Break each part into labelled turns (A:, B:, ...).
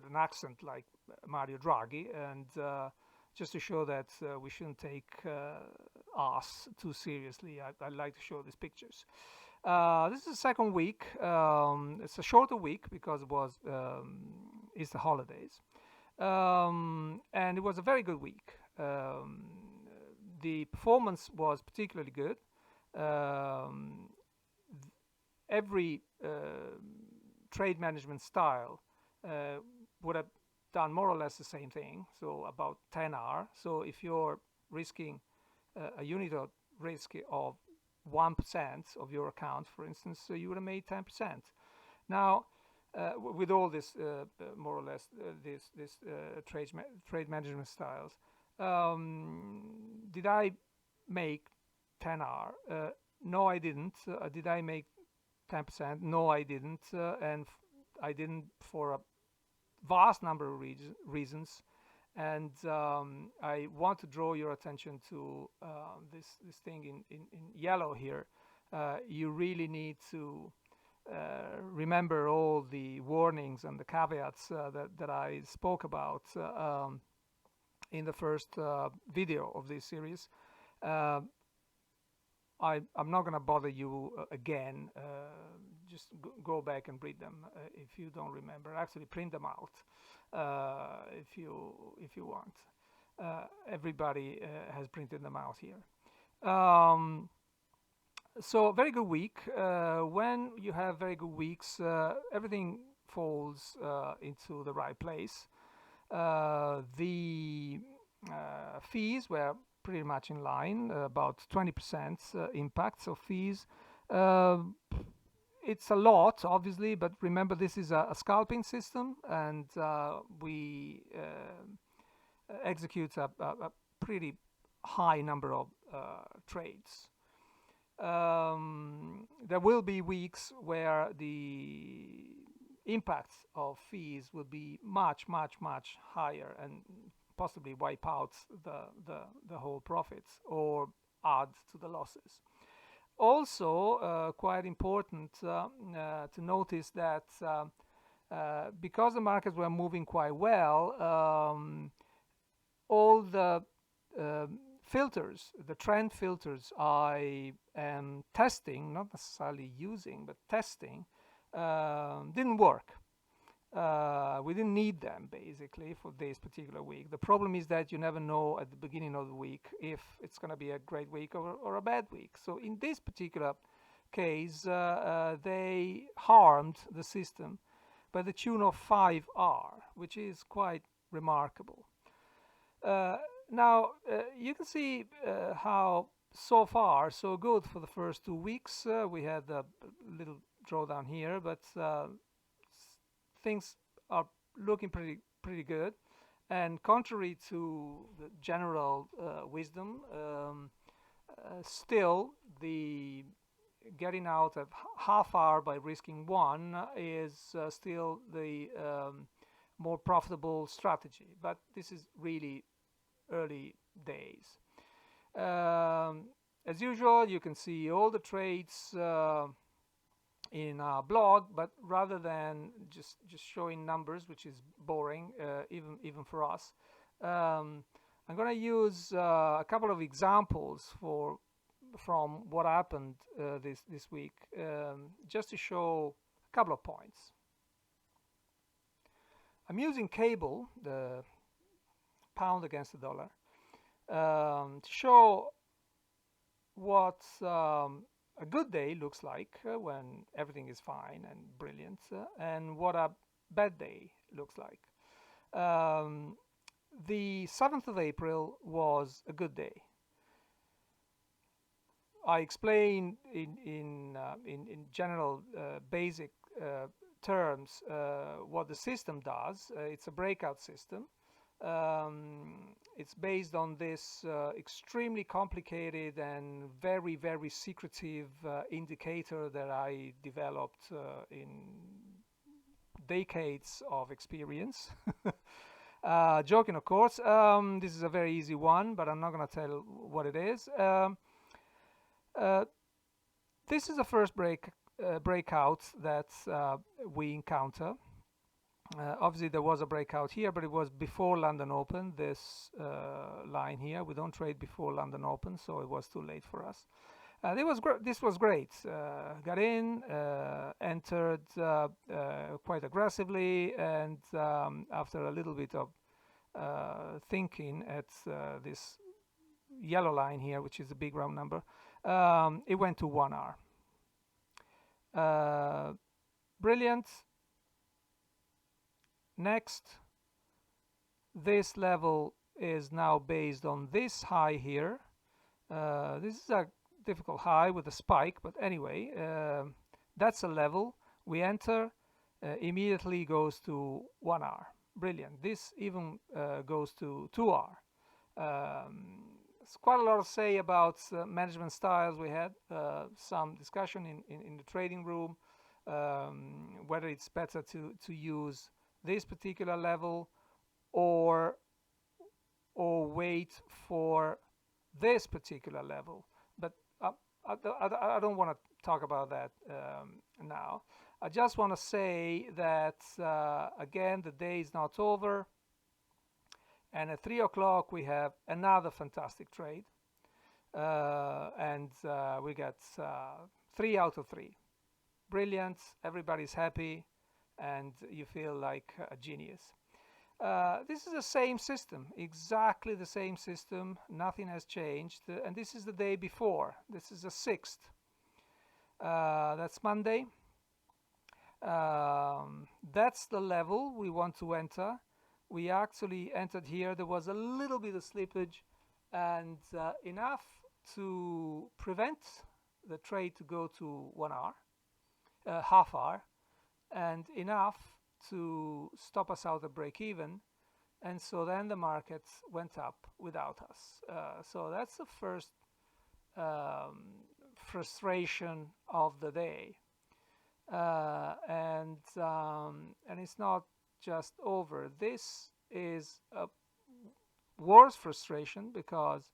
A: with an accent like Mario Draghi, and just to show that we shouldn't take us too seriously, I like to show these pictures. This is the second week. It's a shorter week because it's the holidays, and it was a very good week. The performance was particularly good. Um, every trade management style would have done more or less the same thing, so about 10R. So if you're risking a unit of risk of 1% of your account, for instance, so you would have made 10%. Now, with all this, more or less, this trade management styles, did I make 10R? No, I didn't. Did I make 10%? No, I didn't, and I didn't for a vast number of reasons. And I want to draw your attention to this thing in yellow here. You really need to remember all the warnings and the caveats that I spoke about in the first video of this series. I'm not going to bother you again. Just go back and read them if you don't remember. Actually, print them out if you want. Everybody has printed them out here. So very good week. When you have very good weeks, everything falls into the right place. The fees were pretty much in line, about 20% impact of fees. It's a lot, obviously, but remember this is a scalping system, and we execute a pretty high number of trades. There will be weeks where the impact of fees will be much higher and possibly wipe out the whole profits or add to the losses. Also, quite important to notice that because the markets were moving quite well, all the filters, the trend filters I am testing, not necessarily using, but testing, didn't work. We didn't need them basically for this particular week. The problem is that you never know at the beginning of the week if it's going to be a great week or a bad week. So in this particular case, they harmed the system by the tune of 5R, which is quite remarkable. Now, you can see how so far so good for the first 2 weeks. We had a little drawdown here, but things are looking pretty good. And contrary to the general wisdom, still the getting out of half hour by risking 1 is still the more profitable strategy. But this is really early days. As usual, you can see all the trades in our blog, but rather than just showing numbers, which is boring even for us, I'm going to use a couple of examples from what happened this week, just to show a couple of points. I'm using cable, the pound against the dollar, to show what a good day looks like when everything is fine and brilliant, and what a bad day looks like. The 7th of April was a good day. I explained in general basic terms what the system does. It's a breakout system. It's based on this extremely complicated and very secretive indicator that I developed in decades of experience. Joking, of course. This is a very easy one, but I'm not going to tell what it is. This is the first breakout that we encounter. Obviously there was a breakout here, but it was before London Open, this line here. We don't trade before London Open, so it was too late for us. This was great. Got in, entered quite aggressively, and after a little bit of thinking at this yellow line here, which is a big round number, it went to 1R. Brilliant. Next, this level is now based on this high here. This is a difficult high with a spike, but anyway, that's a level. We enter, immediately goes to 1R. Brilliant. This even goes to 2R. It's quite a lot to say about management styles. We had some discussion in the trading room, whether it's better to use this particular level or wait for this particular level. But I don't want to talk about that now. I just want to say that again, the day is not over, and at 3 o'clock we have another fantastic trade, and we got 3 out of 3. Brilliant. Everybody's happy, and you feel like a genius. This is the same system, exactly the same system. Nothing has changed, and this is the day before. This is the 6th. That's Monday. That's the level we want to enter. We actually entered here. There was a little bit of slippage, and enough to prevent the trade to go to 1R, half R, and enough to stop us out at break even. And so then the market went up without us. So that's the first frustration of the day. And it's not just over. This is a worse frustration because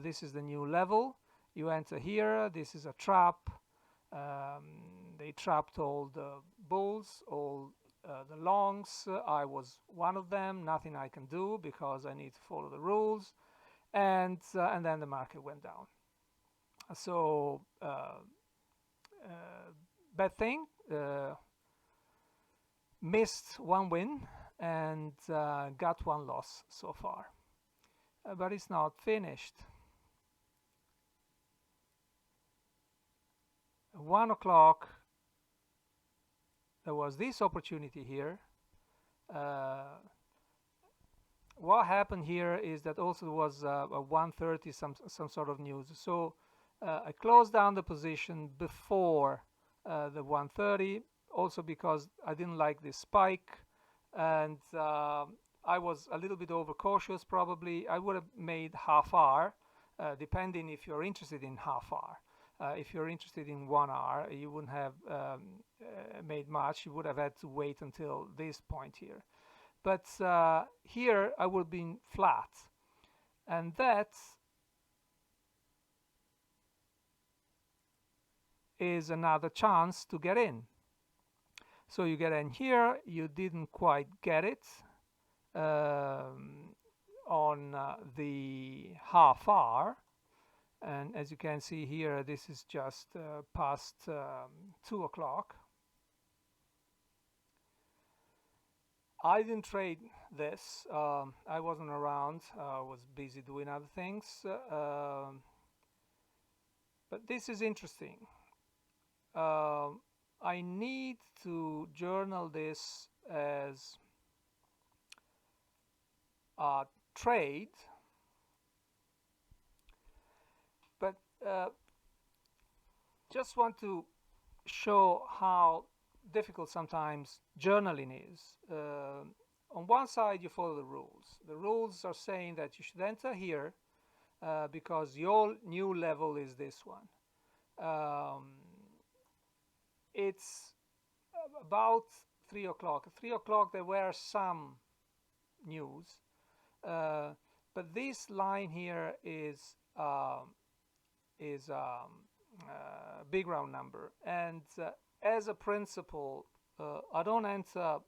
A: this is the new level. You enter here. This is a trap. They trapped all the bulls, all the longs. I was one of them. Nothing I can do because I need to follow the rules. And then the market went down. So bad thing. Missed one win and got one loss so far. But it's not finished. 1 o'clock, there was this opportunity here. What happened here is that also there was a 1:30 some sort of news. So I closed down the position before the 1:30, also because I didn't like this spike, and I was a little bit overcautious. Probably I would have made half R, depending if you're interested in half R. If you're interested in 1R, you wouldn't have made much. You would have had to wait until this point here. But here I would have been flat, and that is another chance to get in. So you get in here. You didn't quite get it on the half R. And as you can see here, this is just past 2 o'clock. I didn't trade this. I wasn't around. I was busy doing other things. But this is interesting. I need to journal this as a trade. But just want to show how difficult sometimes journaling is. On one side, you follow the rules. The rules are saying that you should enter here because your new level is this one. It's about 3 o'clock. At 3 o'clock, there were some news, but this line here is big round number, and as a principle, I don't enter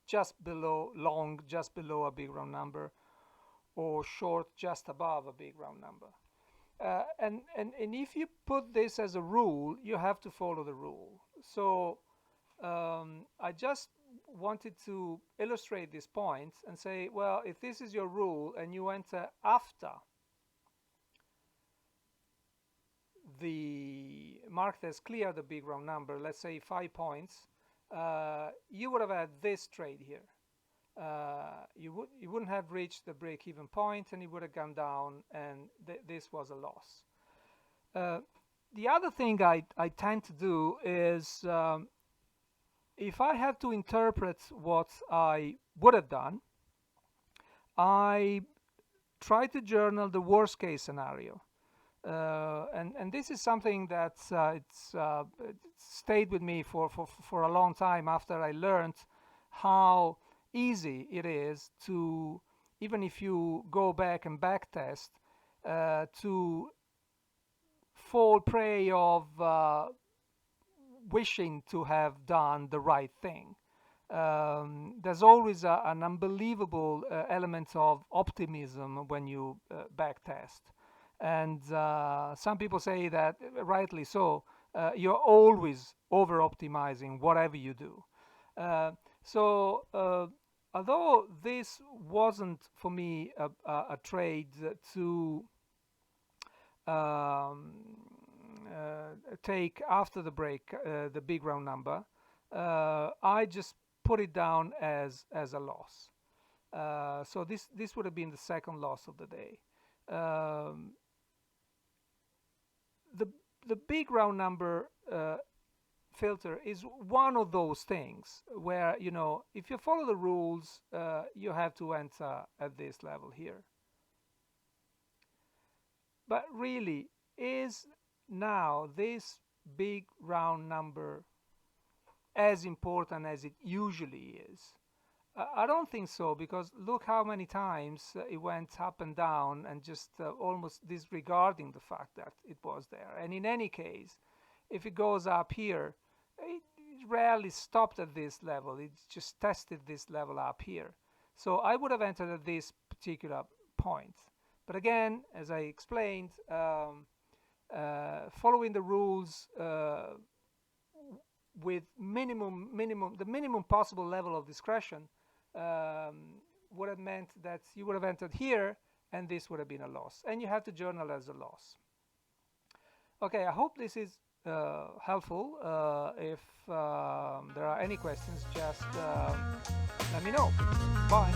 A: just below, long just below a big round number, or short just above a big round number. And if you put this as a rule, you have to follow the rule. So I just wanted to illustrate this point and say, well, if this is your rule and you enter after the marked as clear the big round number, let's say 5 points, you would have had this trade here. You wouldn't have reached the break-even point, and it would have gone down, and this was a loss. The other thing I tend to do is, if I have to interpret what I would have done, I try to journal the worst case scenario. And this is something that it stayed with me for a long time after I learned how easy it is to, even if you go back and back test, to fall prey of wishing to have done the right thing. There's always an unbelievable element of optimism when you back test. And some people say that, rightly so, you're always over optimizing whatever you do. So although this wasn't for me a trade to take after the break, the big round number, I just put it down as a loss. So this would have been the second loss of the day. The big round number filter is one of those things where, you know, if you follow the rules, you have to enter at this level here. But really, is now this big round number as important as it usually is? I don't think so, because look how many times it went up and down, and just almost disregarding the fact that it was there. And in any case, if it goes up here, it rarely stopped at this level. It just tested this level up here. So I would have entered at this particular point. But again, as I explained, following the rules with the minimum possible level of discretion would have meant that you would have entered here, and this would have been a loss, and you have to journal as a loss. Okay, I hope this is helpful. If there are any questions, just let me know. Bye.